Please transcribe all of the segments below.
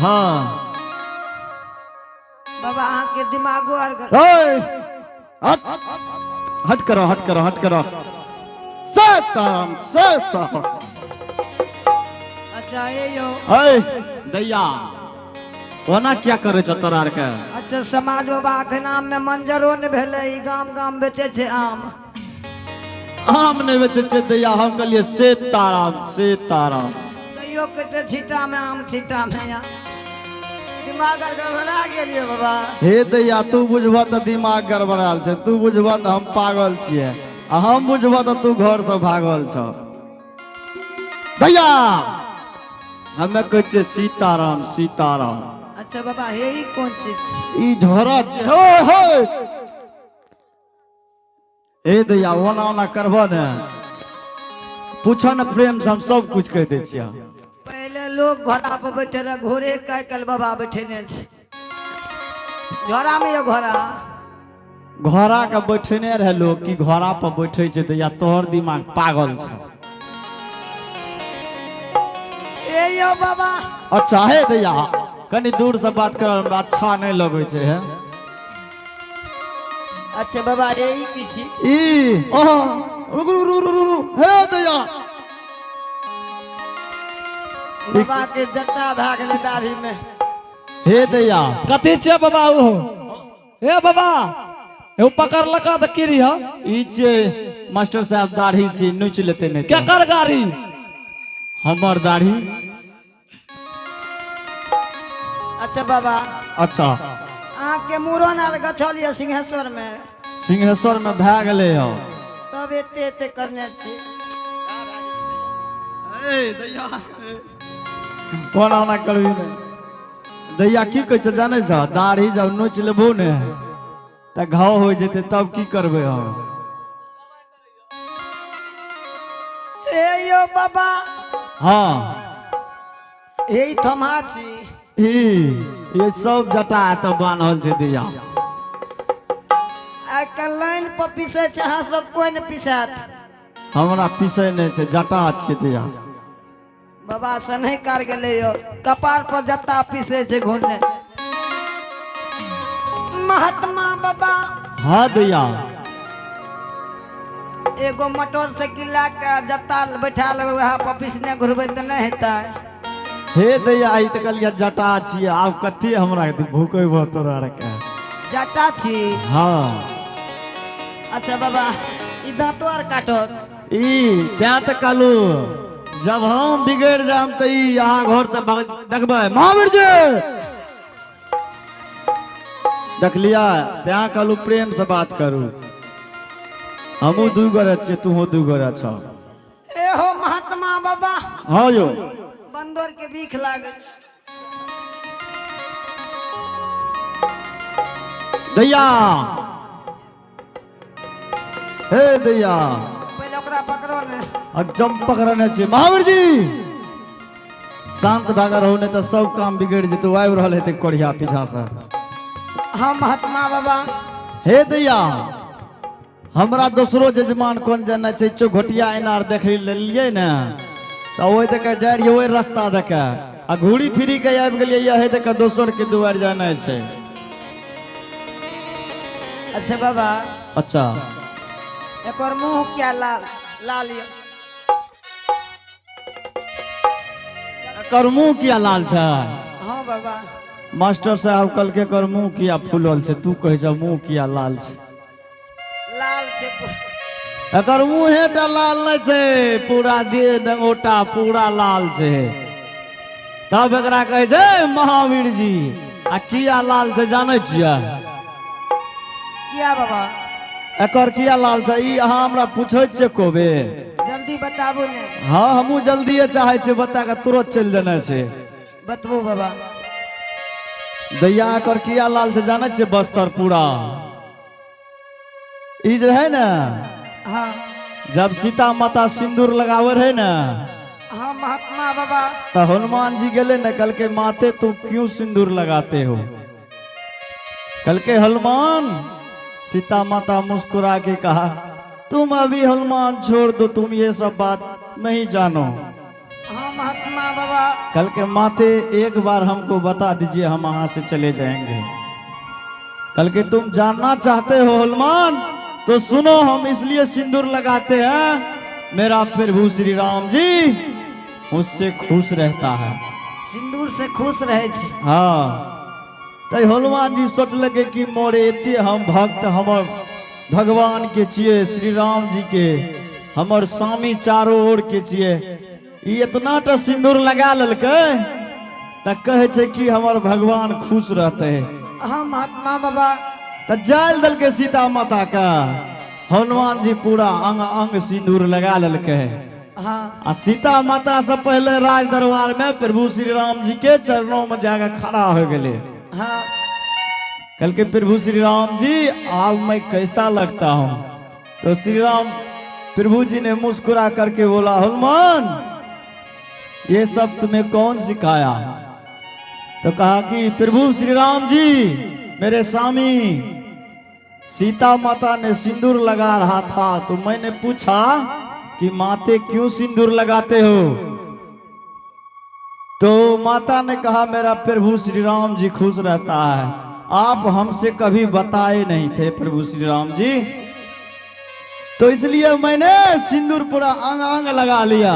हाँ बाबा के दिमागो हट हट करो हट करो हट करो। सीताराम सीताराम। अच्छा ये यो दैया ओना क्या करे छ तोरा आर के? अच्छा समाज बाबा के नाम में मंजरो न भेले गाम गाम बेचे छे आम। आम नहीं बेचे छे दैया, हम कहलिए सीताराम सीताराम। तैयो कहते छीटा में आम छीटा में या दिमाग गड़बड़ा गेलिए बाबा। हे दैया तू बुझबा त दिमाग गड़बड़ाल छे, तू बुझबा त हम पागल छिए, आ हम बुझबा त तू घर से भागल छ। दैया हमें कहै छे सीताराम सीताराम। अच्छा बाबा हे ई कौन चीज? ई झोरा छे। हो हो ए दैया ओना ओना करबो ने, पूछो न प्रेम से हम सब कुछ कह दे छिया। पहले लोग घोड़ा पर बैठे रहे, घोड़े का कल बाबा बैठेने छे। झोरा में ये घोड़ा घोड़ा का बैठेने रहे लोग कि घोड़ा पर बैठे छे दैया, तोहर दिमाग पागल छ। ए यो बाबा। अच्छा है दैया कनी दूर से बात कर, हमरा अच्छा नहीं लगे छे है। अच्छा बाबा रे ई की छी? ई ओह रुक रुक रुक रुक रुक हे दैया बाबा के जट्टा भाग ले दाढ़ी में। हे दैया कथी छे बाबा ओ? हे बाबा ए पकड़ लगा त की रिया? ई छे मास्टर साहब दाढ़ी छी नोच लेते ने क्या कर गाड़ी? हमर दाढ़ी। अच्छा बाबा अच्छा आहाँ के मुरन आर गछलिए सिंहेश्वर में, सिंहेश्वर में भए गेले हो। तब एते एते करने छी। ए दैया कोना ओना करबी ने दैया, की कहै छ जाने छ? दाढ़ी जब नोच लेबो ने त घाव हो जेते, तब की करबे हम? ए यो बाबा हाँ ए थमा छी। ये सब जटा तो बान्हल छे दैया। आइ कल लाइन पर पीसे छे, अहाँ सब कोई न पीसत। हमरा पीसे नहीं छे, जटा छे दैया। बाबा से नहीं कर गेले यो, कपार पर जत्ता पीसे छे घोड़ने। महात्मा बाबा हाँ दैया एगो मोटरसाइकिल ला के जत्ता बैठा लेबे, वहाँ पर पीसने घुरबे त नहीं हेता। हे दैया आई त कहलिया जटा छिए, आब कते हमरा भूकेबो तोरा रे के? जटा छी। हाँ अच्छा बाबा ई दांतो आर काटत? ई त्या त कहलू जब हम बिगड़ जाम त ई यहाँ घर से देखबे महावीर जी देख लिया, त्या कहलू प्रेम से बात करू। हमू दू गोरे छिए, तू हो दू गोरे छ। ए हो महात्मा बाबा हाँ यो बंदर के बीख लागे छे। दैया हे दैया पहले ओकरा पकड़ो ने। जब पकड़ने छे महावीर जी शांत भागा रहू ने तो सब काम बिगड़ जेतौ। आबि रहल हेते कोढ़िया पीछा से। हाँ महात्मा बाबा हे दैया हमरा दोसरो जजमान कोन जाने छै, चौघटिया इनार देख लेलिए ने तो ओइ देखे जाय रहिए, ओइ रास्ता देखे आ घूरी फिरी के आबि गेलिए। यही देखे दोसर के दुआर जाने छै। अच्छा बाबा अच्छा एक और मुंह क्या लाल लाल यो? एकर मुंह किया लाल छै? हाँ बाबा मास्टर साहब कल के कर मुंह किया फूलल छै, तू कहे छ मुंह किया लाल छै? लाल छे। एकर मुंह टा लाल नहीं छै, पूरा देह डंगोटा पूरा लाल छै। तब एकरा कहे छै महावीर जी। आ किया लाल छै जाने छियै? किया बाबा? एकर किया लाल छै ई अहाँ हमरा पूछै छियै कोबे? जल्दी बताबू ने। हाँ हमू जल्दिए चाहे छियै, बता के तुरंत चल जाना छै। बतबू बाबा। दैया एकर किया लाल छै जाने छियै? बस्तर पूरा ई जे है ना, हाँ जब सीता माता सिंदूर लगावे रहे ना हाँ महात्मा बाबा तो हनुमान जी गेले न, कल के माते तुम क्यों सिंदूर लगाते हो? कल के हनुमान सीता माता मुस्कुरा के कहा तुम अभी हनुमान छोड़ दो, तुम ये सब बात नहीं जानो। हाँ महात्मा बाबा। कल के माते एक बार हमको बता दीजिए, हम वहां से चले जाएंगे। कल के तुम जानना चाहते हो हनुमान, तो सुनो, हम इसलिए सिंदूर लगाते हैं, मेरा प्रभु श्री राम जी मुझसे खुश रहता है। सिंदूर से खुश रहे छे। हाँ, तो हनुमान जी सोच लगे कि मोरे एते हम भक्त हमर भगवान के छिए, श्री राम जी के, हमर स्वामी चारों ओर के छिए, ई इतना टा सिंदूर लगा ललकै त कहे छे कि हमर भगवान खुश रहते। हाँ महात्मा बाबा। त जाल दल के सीता माता का हनुमान जी पूरा अंग अंग सिंदूर लगा ललकै। हाँ आ सीता माता से पहले राज दरबार में प्रभु श्री राम जी के चरणों में जाकर खड़ा हो गए। हाँ कल के प्रभु श्री राम जी, अब मैं कैसा लगता हूँ? तो श्री राम प्रभु जी ने मुस्कुरा करके बोला, हनुमान ये सब तुम्हें कौन सिखाया? तो कहा कि प्रभु श्री राम जी, मेरे स्वामी सीता माता ने सिंदूर लगा रहा था, तो मैंने पूछा कि माते क्यों सिंदूर लगाते हो? तो माता ने कहा मेरा प्रभु श्री राम जी खुश रहता है। आप हमसे कभी बताए नहीं थे प्रभु श्री राम जी, तो इसलिए मैंने सिंदूर पूरा अंग अंग लगा लिया।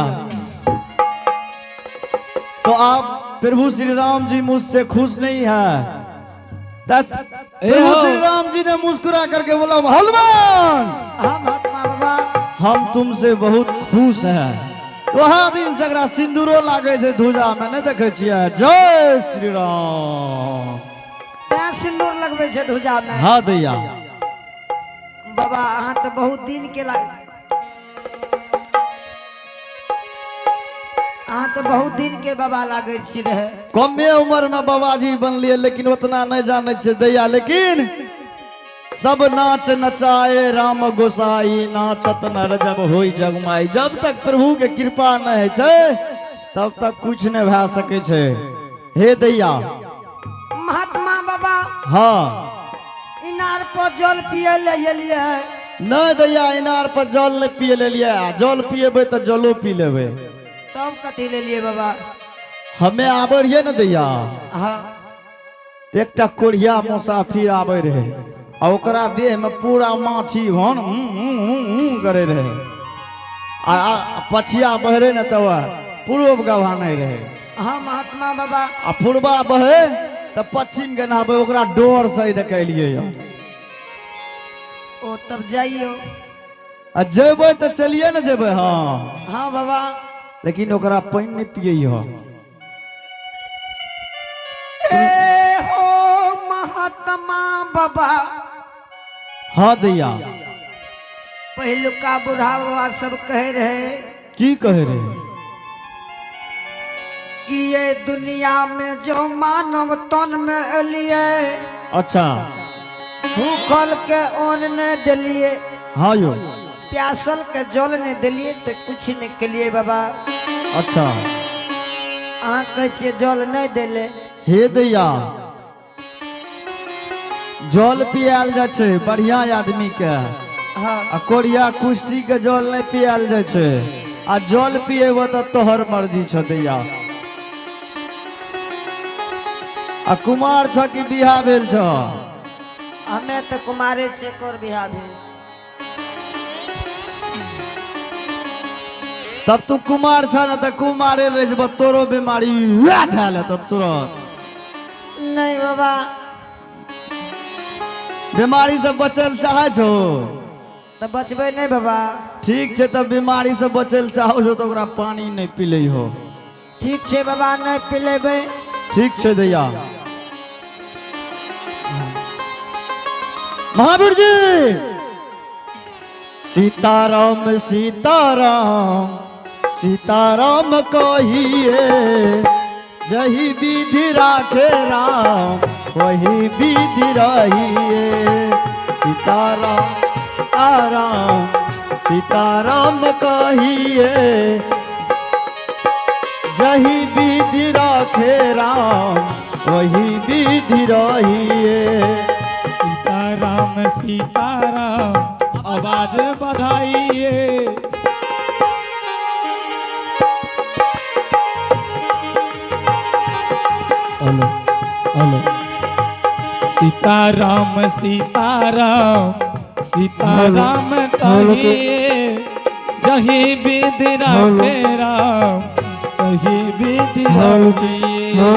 तो आप प्रभु श्री राम जी मुझसे खुश नहीं है। प्रभु श्री राम जी ने मुस्कुरा करके बोला, हनुमान हाँ महात्मा बाबा। हम तुमसे बहुत खुश हैं। तो वहाँ दिन सगरा सिंदूरो लागे छे धुजा में, नहीं देखे छियै? जय श्री राम। त्या सिंदूर लगबे छे धुजा में। हाँ दैया बाबा, अहाँ तो बहुत दिन के अहाँ तो बहुत दिन के बाबा लागे छी रहे। कमे उम्र में बाबाजी बनलिए, लेकिन उतना नहीं जाने छे दैया। लेकिन सब नाच नचाए राम गोसाई, नाचत नर जब होई जगमाई। जब तक प्रभु के कृपा नहीं है छे, तब तक कुछ नहीं भा सके छे। हे दैया महात्मा बाबा। हाँ, इनार पर जल पिए ले एलिए। नहीं दैया, इनार पर जल नहीं पिए ले लिए। जल पिएबे तो जलो पी लेबे। तब कथी ले लिए बाबा? हमें आबे रहिए न दैया, हाँ एकटा कोढ़िया मुसाफिर आबे रहे, आ ओकरा देह में पूरा माछी हन करे रहे। आ पछिया बहरे न तब पूर्व गवा नहीं रहे। हाँ महात्मा बाबा। आ पूर्वा बहे तो पश्चिम के नाबे, ओकरा डोर से देखेलिए। ओ तब जाइयो। आ जेबे तो चलिए न जेबे। हाँ हाँ बाबा। लेकिन ओकरा पानी नहीं पिए। ए हो महात्मा बाबा। हाँ दैया। पहलुका बूढ़ा बाबा सब कहे रहे की कहे रहे? कि ये दुनिया में जो मानव तन में एलिए, अच्छा भूखल के अन्न ने दिलिए, हाँ यो, प्यासल के जल ने दिलिए, तो कुछ नहीं के लिए बाबा। अच्छा अहाँ कहे छिए जल नहीं दिले। हे दैया, जल पियाल जाए छे बढ़िया आदमी के। हाँ आ कोरिया कुष्टी के जल नहीं पियाल जाए छे। आ जल पिएबो तो तोहर मर्जी छ दैया। आ कुमार छ कि बिहा भेल छ? हमें तो कुमारे छे, कर बिहा भेल। तब तू कुमार छ न, तो कुमारे रह जब तोरो बीमारी धैल तो तुरंत। नहीं बाबा, बीमारी से बचल चाहे छो? तो बचबे नहीं बाबा। ठीक छे, तब बीमारी से बचल चाहो छो तो ओकरा पानी नहीं पिले हो। ठीक छे बाबा, नहीं पिलेबे। ठीक छे दैया। महावीर जी, सीताराम सीताराम सीताराम कहिए, जही विधि राखे राम वही विधि रहिए। सीताराम सीताराम सीताराम कहिए, जही विधि राखे राम वही विधि रहिए। सीताराम सीताराम आवाज बढ़ाइए। हेलो सीताराम सीताराम सीताराम कहिए जही विधि राखे राम कही विधि राखिए।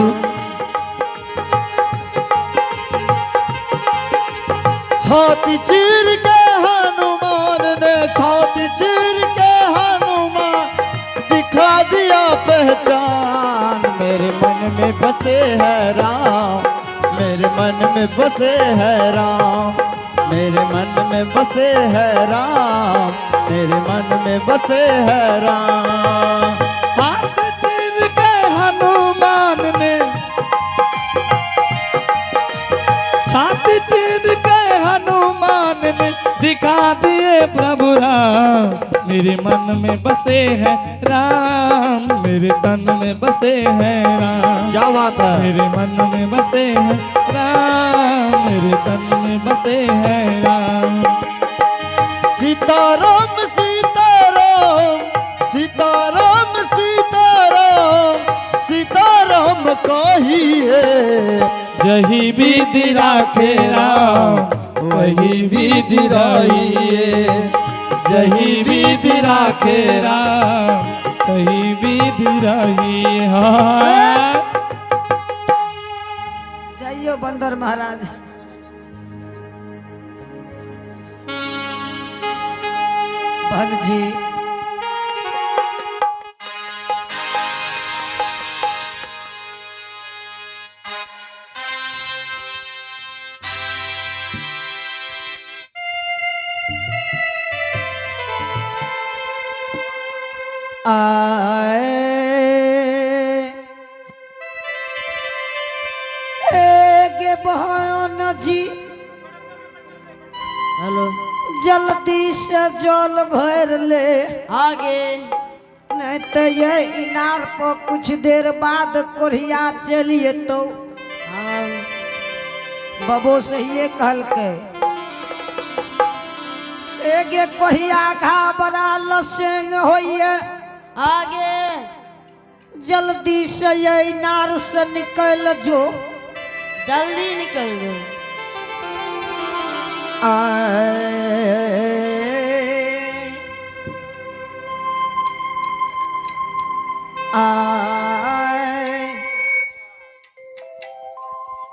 छाती चीर के हनुमान ने छाती चीर के हनुमान दिखा दिया पहचान। मेरे मन में बसे है राम मेरे मन में बसे है राम मेरे मन में बसे है राम मेरे मन में बसे है राम। हाथ चीर के हनुमान ने छाती चीर के हनुमान ने दिखा दिए प्रभु राम। मेरे मन में बसे हैं राम मेरे तन में बसे हैं राम। क्या बात है। मेरे मन में बसे हैं राम मेरे तन में बसे हैं राम। सीताराम सीताराम सीताराम सीताराम सीताराम कहिए जही विधि राखे राम वही विधि रहिए। जही विधि राखे राम वही विधि रहिए। हाँ जाइयो बंदर महाराज। भन जी गे बहन जी हेलो जल्दी से जल भर ले आगे नहीं तो ये इनार पर कुछ देर बाद कोरिया चलिए तो हाँ बबो से ये कहल के एगे कोरिया घाबरा लसेंग होइए आगे जल्दी से ये इनार से निकल जो जल्दी निकल दो।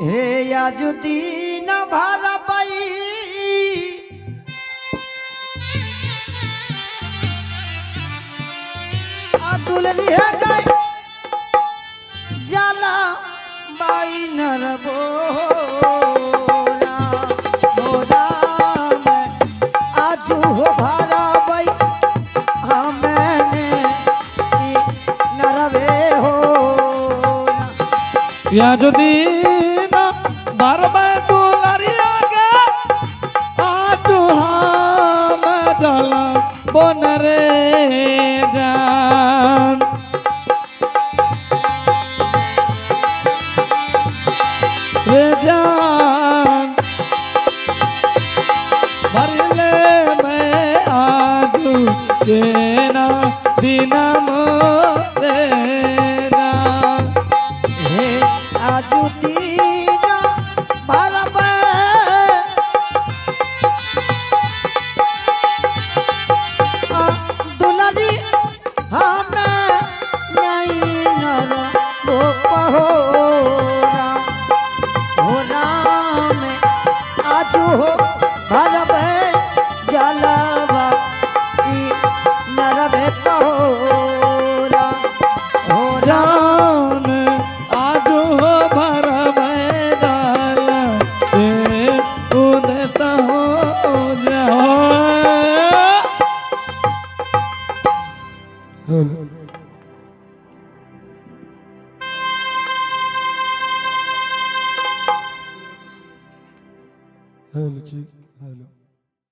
हे याजुदीन भारबई दुलरी है गई जाला बाई नरबो या जो दीना बार में दुलरिया गे आजू हम जला बन रे जान। रे जान भरले में आजू के ना दीना मोरे आजुदीना भारबे दुलरी हमें नहीं नर वो पहोरा हो राम आजू हो भारबे जलवा नरबे पहोरा हो राम आजो भर मैदान उदय सहो हेलो जी